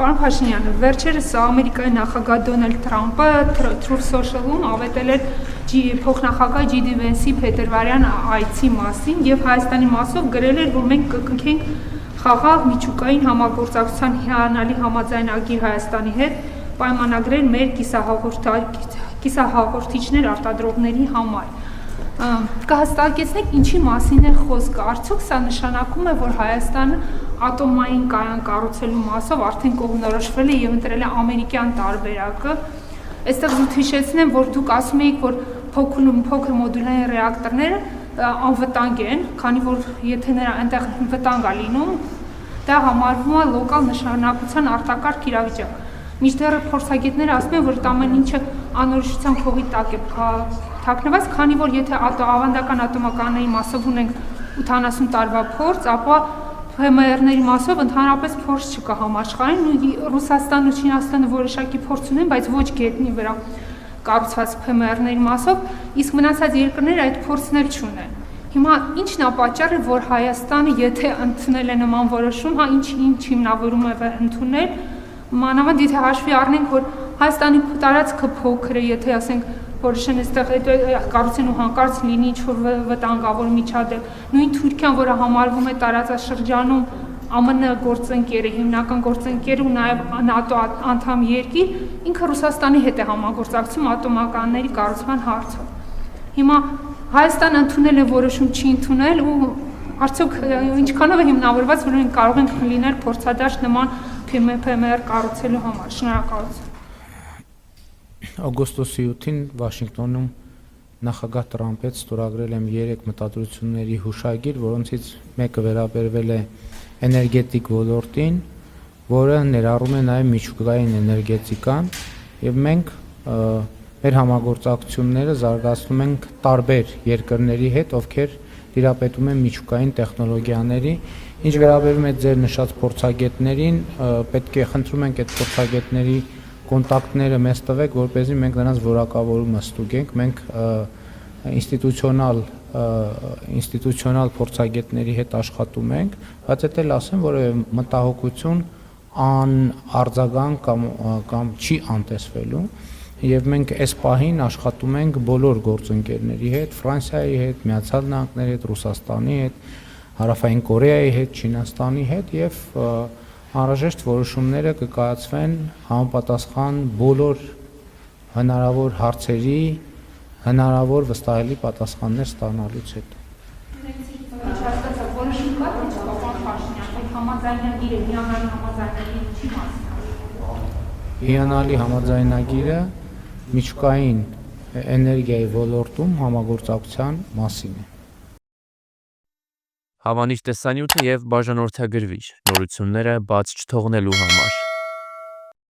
Պարոն Փաշինյան, վերջերս Ամերիկայի նախագահ Դոնալդ Թրամփը Truth Social-ում ավետել էր փոխնախագահ Ջի Դի Վենսի փետրվարյան այցի մասին եւ Հայաստանի մասով գրել էր, որ մենք կկնքենք խաղաղ միջուկային համագործակցության հիանալի համաձայնագիր Հայաստանի հետ, պայմանագրեր մեր կիսահաղորդիչներ արտադրողների համար։ Կհստակեցնեք ինչի մասին է խոսքը, արդյոք սա նշանակում է, որ Հայաստանը ատոմային կայան կառուցելու մասով արդեն կողմնորոշվել է եւ ընտրել է ամերիկյան տարբերակը։ Այստեղ զուտ հիշեցնեմ, որ դուք ասում էիք, որ փոքր մոդուլային ռեակտորները անվտանգ են, քանի որ եթե նրա այնտեղ վտանգ է լինում, դա համարվում է լոկալ նշանակության արտակարգ իրավիճակ։ Մինչդեռ փորձագետները ասում են, որ ամեն ինչը անորոշության փողի տակ է թաքնված, քանի որ եթե ավանդական ատոմականների մասով ունենք 80 տարվա փորձ, ապա ՓՄՌ-ների մասով ընդհանրապես փորձ չկա համաշխարհային, ու Ռուսաստանն ու Չինաստանը որոշակի փորձ ունեն, բայց ոչ գետնի վրա կառուցված ՓՄՌ-ների մասով, իսկ մնացած երկրները այդ փորձն էլ չունեն։ Հիմա ի՞նչն է պատճառը, որ Հայաստանը, եթե ընդունել է նման որոշում, ինչ հիմնավորում է ընդունել, մանավանդ եթե հաշվի առնենք, որ Հայաստանի տարածքը փոքր է, եթե ասենք որոշեն այստեղ կառուցեն ու հանկարծ լինի ինչ-որ վտանգավոր միջադեպ, նույն Թուրքիան, որը համարվում է տարածաշրջանում ԱՄՆ գործընկերը, հիմնական գործընկերը ու նաև ՆԱՏՕ անդամ երկիր, ինքը Ռուսաստանի հետ է համագործակցում ատոմականների կառուցման հարցով։ Հիմա Հայաստանը ընդունել է որոշում չի ընդունել ու արդյոք ինչքանով է հիմնավորված, որ մենք կարող ենք լինել փորձադաշտ նման ՓՄՌ կառուցելու համար։ Շնորհակալություն։ Օգոստոսի 7-ին Վաշինգտոնում նախագահ Տրամփից ստորագրել եմ 3 մտադրությունների հուշագիր, որոնցից մեկը վերաբերվել է էներգետիկ ոլորտին, որը ներառում է նաև միջուկային էներգետիկան, եւ մենք մեր համագործակցությունները զարգացնում ենք տարբեր երկրների հետ, ովքեր տիրապետում են միջուկային տեխնոլոգիաների։ Ինչ վերաբերում է ձեր նշած փորձագետներին, պետք է խնդրում ենք այդ փորձագետների կոնտակտները մեզ տվեք, որպեսզի մենք նրանց որակավորումը ստուգենք։ Մենք ինստիտուցիոնալ փորձագետների հետ աշխատում ենք, բայց դա էլ ասեմ, որևէ մտահոգություն անարձագանք կամ չի անտեսվելու, եւ մենք այս պահին աշխատում ենք բոլոր գործընկերների հետ, Ֆրանսիայի հետ, Միացյալ Նահանգների հետ, Ռուսաստանի հետ, Հարավային Կորեայի հետ, Չինաստանի հետ եւ անհրաժեշտ որոշումները կկայացվեն համապատասխան բոլոր հնարավոր հարցերի հնարավոր վստահելի պատասխաններ ստանալուց հետո։ Հիանալի համաձայնագիրը միջուկային էներգիայի ոլորտում համագործակցության մասին է։ Հավանիչ տեսանյութը եւ բաժանորդագրվիչ նորությունները բաց չթողնելու համար։